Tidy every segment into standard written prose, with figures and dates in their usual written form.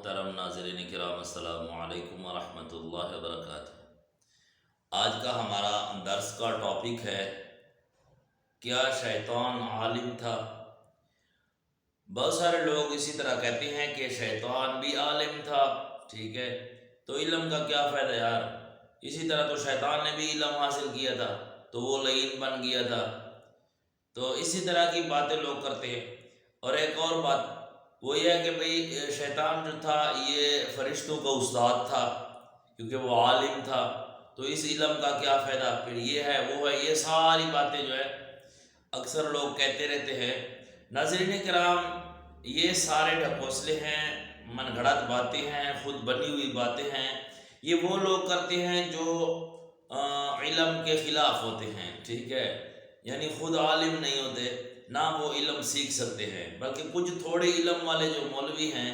محترم ناظرین کرام، السلام علیکم ورحمۃ اللہ وبرکاتہ۔ آج کا ہمارا درس کا ٹاپک ہے کیا شیطان عالم تھا؟ بہت سارے لوگ اسی طرح کہتے ہیں کہ شیطان بھی عالم تھا، ٹھیک ہے، تو علم کا کیا فائدہ یار، اسی طرح تو شیطان نے بھی علم حاصل کیا تھا تو وہ لعین بن گیا تھا۔ تو اسی طرح کی باتیں لوگ کرتے ہیں۔ اور ایک اور بات وہ یہ ہے کہ بھئی شیطان جو تھا یہ فرشتوں کا استاد تھا کیونکہ وہ عالم تھا، تو اس علم کا کیا فائدہ، پھر یہ ہے وہ ہے، یہ ساری باتیں جو ہے اکثر لوگ کہتے رہتے ہیں۔ ناظرین کرام، یہ سارے ڈھکوسلے ہیں، من گھڑت باتیں ہیں، خود بنی ہوئی باتیں ہیں۔ یہ وہ لوگ کرتے ہیں جو علم کے خلاف ہوتے ہیں، ٹھیک ہے، یعنی خود عالم نہیں ہوتے، نہ وہ علم سیکھ سکتے ہیں، بلکہ کچھ تھوڑے علم والے جو مولوی ہیں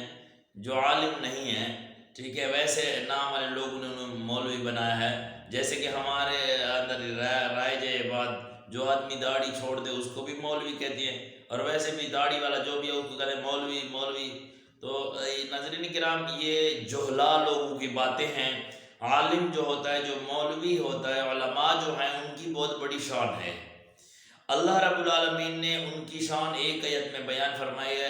جو عالم نہیں ہیں، ٹھیک ہے، ویسے نام والے لوگوں نے انہیں مولوی بنایا ہے۔ جیسے کہ ہمارے اندر رائج ہے بات، جو آدمی داڑھی چھوڑ دے اس کو بھی مولوی کہتے ہیں، اور ویسے بھی داڑھی والا جو بھی ہے اس کو کہتے ہیں مولوی مولوی۔ تو ناظرین کرام، یہ جہلا لوگوں کی باتیں ہیں۔ عالم جو ہوتا ہے، جو مولوی ہوتا ہے، علماء جو ہیں، ان کی بہت بڑی شان ہے۔ اللہ رب العالمین نے ان کی شان ایک آیت میں بیان فرمائی ہے،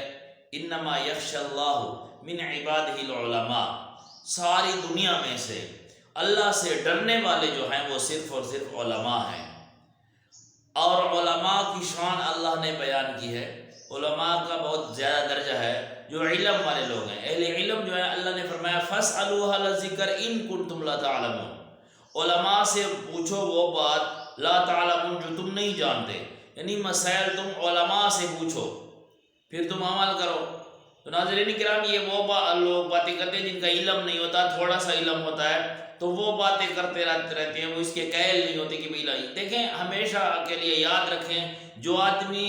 انما یخشی اللہ من عبادہ العلماء، ساری دنیا میں سے اللہ سے ڈرنے والے جو ہیں وہ صرف اور صرف علماء ہیں۔ اور علماء کی شان اللہ نے بیان کی ہے، علماء کا بہت زیادہ درجہ ہے، جو علم والے لوگ ہیں، اہل علم جو ہے، اللہ نے فرمایا فَاسْأَلُوا أَهْلَ الذِّكْرِ إِن كُنتُمْ لَا تَعْلَمُونَ، علماء سے پوچھو وہ بات لا تعلمون جو تم نہیں جانتے، یعنی مسائل تم علماء سے پوچھو پھر تم عمل کرو۔ تو ناظرین کرام، یہ وہ لوگ باتیں کرتے ہیں جن کا علم نہیں ہوتا، تھوڑا سا علم ہوتا ہے تو وہ باتیں کرتے رہتے ہیں، وہ اس کے قائل نہیں ہوتے کہ بھائی دیکھیں، ہمیشہ کے لیے یاد رکھیں، جو آدمی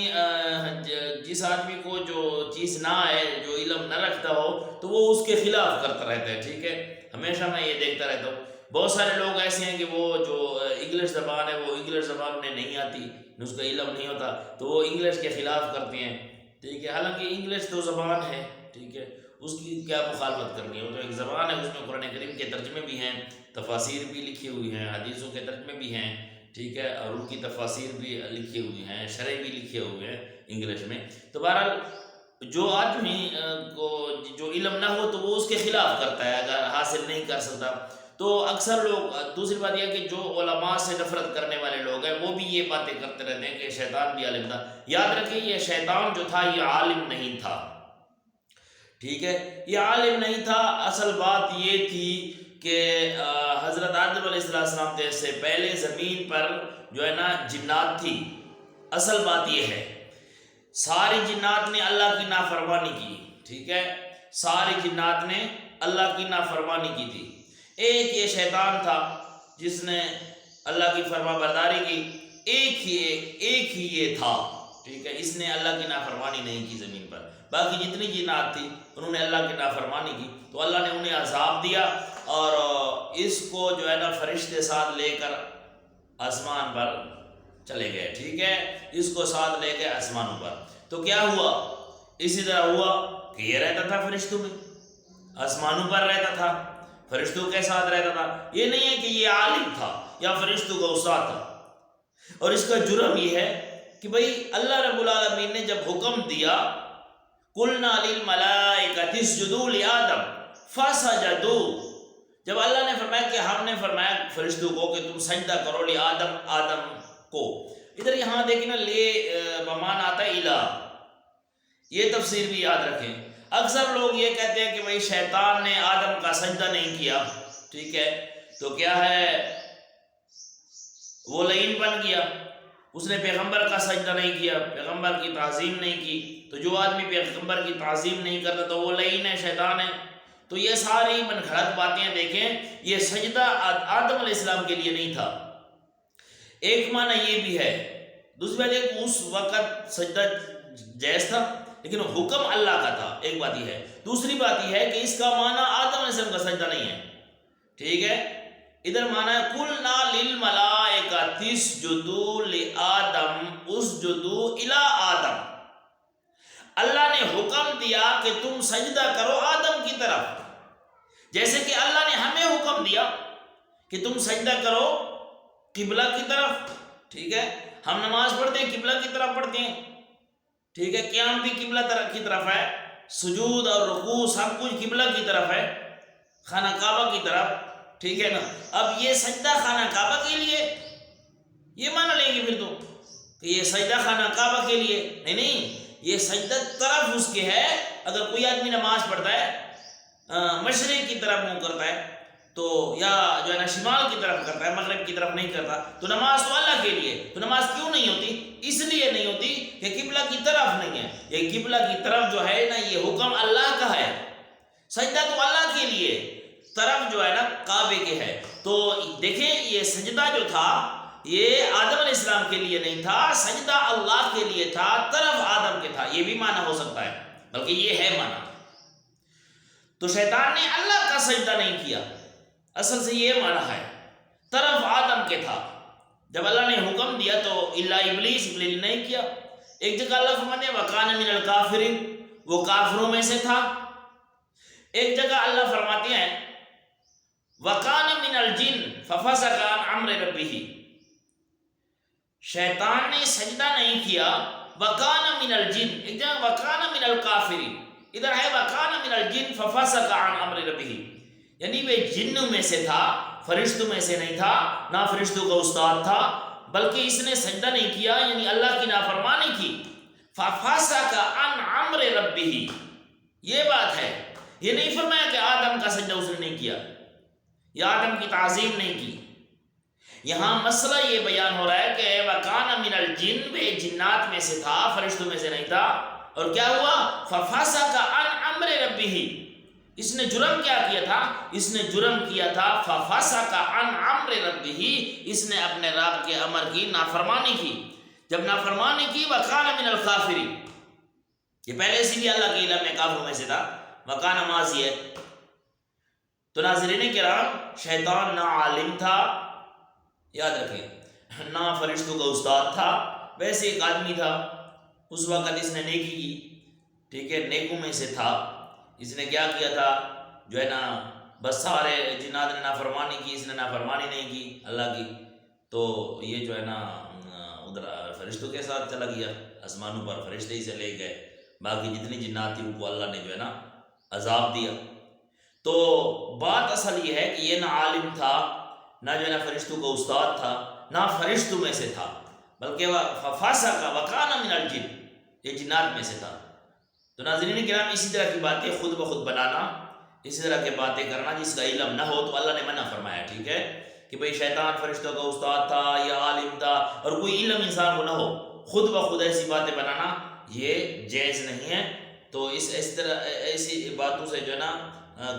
جس آدمی کو جو چیز نہ آئے، جو علم نہ رکھتا ہو، تو وہ اس کے خلاف کرتا رہتا ہے، ٹھیک ہے، ہمیشہ میں یہ دیکھتا رہتا ہوں۔ بہت سارے لوگ ایسے ہیں کہ وہ جو انگلش زبان ہے، وہ انگلش زبان انہیں نہیں آتی، اس کا علم نہیں ہوتا، تو وہ انگلش کے خلاف کرتے ہیں، ٹھیک ہے، حالانکہ انگلش تو زبان ہے، ٹھیک ہے، اس کی کیا مخالفت کرنی ہے، وہ تو ایک زبان ہے، اس میں قرآن کریم کے ترجمے بھی ہیں، تفاسیر بھی لکھی ہوئی ہیں، حدیثوں کے ترجمے بھی ہیں، ٹھیک ہے، اور ان کی تفاسیر بھی لکھی ہوئی ہیں، شرح بھی لکھے ہوئے ہیں انگلش میں۔ تو بہرحال جو آدمی کو جو علم نہ ہو تو وہ اس کے خلاف کرتا ہے، اگر حاصل نہیں کر سکتا تو اکثر لوگ۔ دوسری بات یہ کہ جو علماء سے نفرت کرنے والے لوگ ہیں وہ بھی یہ باتیں کرتے رہتے ہیں کہ شیطان بھی عالم تھا۔ یاد رکھیں، یہ شیطان جو تھا یہ عالم نہیں تھا، ٹھیک ہے، یہ عالم نہیں تھا۔ اصل بات یہ تھی کہ حضرت آدم علیہ السلام سے پہلے زمین پر جو ہے نا جنات تھی۔ اصل بات یہ ہے، ساری جنات نے اللہ کی نافرمانی کی، ٹھیک ہے، ساری جنات نے اللہ کی نافرمانی کی تھی۔ ایک یہ شیطان تھا جس نے اللہ کی فرما برداری کی، ایک ہی یہ تھا، ٹھیک ہے، اس نے اللہ کی نافرمانی نہیں کی زمین پر۔ باقی جتنی جنات تھی انہوں نے اللہ کی نافرمانی کی، تو اللہ نے انہیں عذاب دیا، اور اس کو جو ہے نا فرشتے ساتھ لے کر آسمان پر چلے گئے، ٹھیک ہے، اس کو ساتھ لے گئے آسمانوں پر۔ تو کیا ہوا؟ اسی طرح ہوا کہ یہ رہتا تھا فرشتوں میں، آسمانوں پر رہتا تھا، فرشتوں کے ساتھ رہتا تھا۔ یہ نہیں ہے کہ یہ عالم تھا یا فرشتوں کا استاد تھا۔ اور اس کا جرم یہ ہے کہ بھئی اللہ رب العالمین نے جب حکم دیا قُلْنَا لِلْمَلَائِكَةِ اسْجُدُوا لِآدَمَ فَسَجَدُوا، جب اللہ نے فرمایا کہ ہم نے فرمایا فرشتوں کو کہ تم سجدہ کرو لآدم، آدم کو، ادھر یہاں دیکھیں نا، لے بمان آتا ہے الہ، یہ تفسیر بھی یاد رکھیں۔ اکثر لوگ یہ کہتے ہیں کہ بھئی شیطان نے آدم کا سجدہ نہیں کیا، ٹھیک ہے، تو کیا ہے، وہ لعین بن گیا، اس نے پیغمبر کا سجدہ نہیں کیا، پیغمبر کی تعظیم نہیں کی، تو جو آدمی پیغمبر کی تعظیم نہیں کرتا تو وہ لعین ہے، شیطان ہے۔ تو یہ ساری من گھڑت باتیں دیکھیں، یہ سجدہ آدم علیہ السلام کے لیے نہیں تھا، ایک معنی یہ بھی ہے۔ دوسری بات یہ کہ اس وقت سجدہ جائز تھا لیکن حکم اللہ کا تھا، ایک بات یہ ہے۔ دوسری بات یہ ہے کہ اس کا معنی آدم علیہ السلام کا سجدہ نہیں ہے، ٹھیک ہے، ادھر معنی ہے قُلْنَا لِلْمَلَائِكَةِ اسْجُدُوا لِآدَمَ اسْجُدُوا إِلَىٰ آدَمَ، اللہ نے حکم دیا کہ تم سجدہ کرو آدم کی طرف، جیسے کہ اللہ نے ہمیں حکم دیا کہ تم سجدہ کرو قبلہ کی طرف، ٹھیک ہے، ہم نماز پڑھتے ہیں قبلہ کی طرف پڑھتے ہیں، ٹھیک ہے، قیام بھی قبلہ کی طرف ہے، سجود اور رکوع سب کچھ قبلہ کی طرف ہے، خانہ کعبہ کی طرف، ٹھیک ہے نا۔ اب یہ سجدہ خانہ کعبہ کے لیے، یہ مان لیں گے پھر تو کہ یہ سجدہ خانہ کعبہ کے لیے، نہیں، یہ سجدہ طرف اس کے ہے۔ اگر کوئی آدمی نماز پڑھتا ہے مشرق کی طرف منہ کرتا ہے تو، یا جو ہے نا شمال کی طرف کرتا ہے، مغرب کی طرف نہیں کرتا، تو نماز تو اللہ کے لیے، تو نماز کیوں نہیں ہوتی؟ اس لیے نہیں ہوتی کہ قبلہ کی طرف نہیں ہے۔ یہ قبلہ کی طرف جو ہے نا یہ حکم اللہ کا ہے، سجدہ تو اللہ کے لیے، طرف جو ہے نا کعبے کے ہے۔ تو دیکھیں یہ سجدہ جو تھا یہ آدم علیہ السلام کے لیے نہیں تھا، سجدہ اللہ کے لیے تھا، طرف آدم کے تھا، یہ بھی معنی ہو سکتا ہے، بلکہ یہ ہے معنی۔ تو شیطان نے اللہ کا سجدہ نہیں کیا، اصل سے یہ معنی ہے، طرف آدم کے تھا۔ جب اللہ نے حکم دیا تو الا ابلیس نے نہیں کیا۔ ایک جگہ اللہ فرماتے ہیں وَكَانَ مِنَ الْكَافِرِينَ، وہ کافروں میں سے تھا۔ ایک جگہ اللہ فرماتے ہیں وَكَانَ مِنَ الْجِنِّ فَفَسَقَ عَنْ أَمْرِ رَبِّهِ، شیطان نے سجدہ نہیں کیا، وَكَانَ مِنَ الْجِنِّ، ایک جگہ وَكَانَ مِنَ الْكَافِرِينَ، ادھر ہے وَكَانَ مِنَ الْجِنِّ فَفَسَقَ عَنْ أَمْرِ رَبِّهِ، یعنی وہ جنوں میں سے تھا، فرشتوں میں سے نہیں تھا، نہ فرشتوں کا استاد تھا، بلکہ اس نے سجدہ نہیں کیا، یعنی اللہ کی نافرمانی کی۔ فَفَسَقَ عَنْ أَمْرِ رَبِّهِ، یہ بات ہے، یہ نہیں فرمایا کہ آدم کا سجدہ اس نے نہیں کیا یا آدم کی تعظیم نہیں کی۔ یہاں مسئلہ یہ بیان ہو رہا ہے کہ وَكَانَ مِنَ الْجِنِّ، وہ جنات میں سے تھا، فرشتوں میں سے نہیں تھا، اور کیا ہوا؟ فَفَسَقَ عَنْ أَمْرِ رَبِّهِ، اس نے جرم کیا کیا تھا؟ اس نے جرم کیا تھا فَفَسَقَ عَنْ أَمْرِ رَبِّهِ، اس نے اپنے رب کے امر کی نافرمانی کی۔ جب نافرمانی کی وَكَانَ مِنَ الْكَافِرِينَ، یہ پہلے سے بھی اللہ کے علم میں کافروں میں سے تھا، وَكَانَ ماضی ہے۔ تو ناظرین کرام، شیطان نہ عالم تھا، یاد رکھیں، نہ فرشتوں کا استاد تھا، ویسے ایک آدمی تھا، اس وقت اس نے نیکی کی، ٹھیک ہے، نیکوں میں سے تھا۔ اس نے کیا کیا تھا؟ جو ہے نا بس سارے جنات نے نافرمانی کی، اس نے نافرمانی نہیں کی اللہ کی، تو یہ جو ہے نا ادھر فرشتوں کے ساتھ چلا گیا، آسمانوں پر فرشتے ہی سے لے گئے، باقی جتنی جنات تھی ان کو اللہ نے جو ہے نا عذاب دیا۔ تو بات اصل یہ ہے کہ یہ نہ عالم تھا، نہ جو ہے نا فرشتوں کا استاد تھا، نہ فرشتوں میں سے تھا، بلکہ وہ فَفَسَقَ وَكَانَ مِنَ الْجِنِّ، یہ جنات میں سے تھا۔ تو ناظرین کرام، اسی طرح کی باتیں خود بخود بنانا، اسی طرح کی باتیں کرنا جس کا علم نہ ہو تو اللہ نے منع فرمایا، ٹھیک ہے، کہ بھئی شیطان فرشتوں کا استاد تھا یا عالم تھا، اور کوئی علم انسان کو نہ ہو، خود بخود ایسی باتیں بنانا یہ جائز نہیں ہے۔ تو اس طرح ایسی باتوں سے جو ہے نا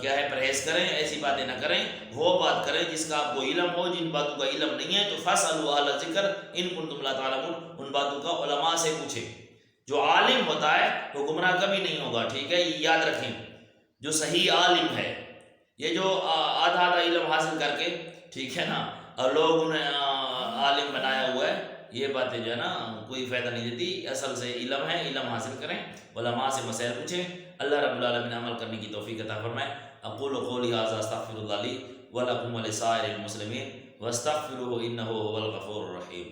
کیا ہے، پرہیز کریں، ایسی باتیں نہ کریں، وہ بات کریں جس کا آپ کو علم ہو۔ جن باتوں کا علم نہیں ہے تو فَاسْأَلُوا أَهْلَ الذِّكْرِ إِن كُنتُمْ لَا تَعْلَمُونَ، ان باتوں کا علماء سے پوچھیں۔ جو عالم ہوتا ہے وہ گمراہ کبھی نہیں ہوگا، ٹھیک ہے، یہ یاد رکھیں۔ جو صحیح عالم ہے، یہ جو آدھا آدھا علم حاصل کر کے، ٹھیک ہے نا، اور لوگ انہیں عالم بنایا ہوا ہے، یہ باتیں جو ہے نا کوئی فائدہ نہیں دیتی۔ اصل سے علم ہے، علم حاصل کریں، علماء سے مسائل پوچھیں۔ اللہ رب العالمین عمل کرنے کی توفیق عطا فرمائے۔ اقول قولی ھذا استغفر اللہ لی ولکم ولسائر المسلمین واستغفروہ انہ ھو الغفور الرحیم۔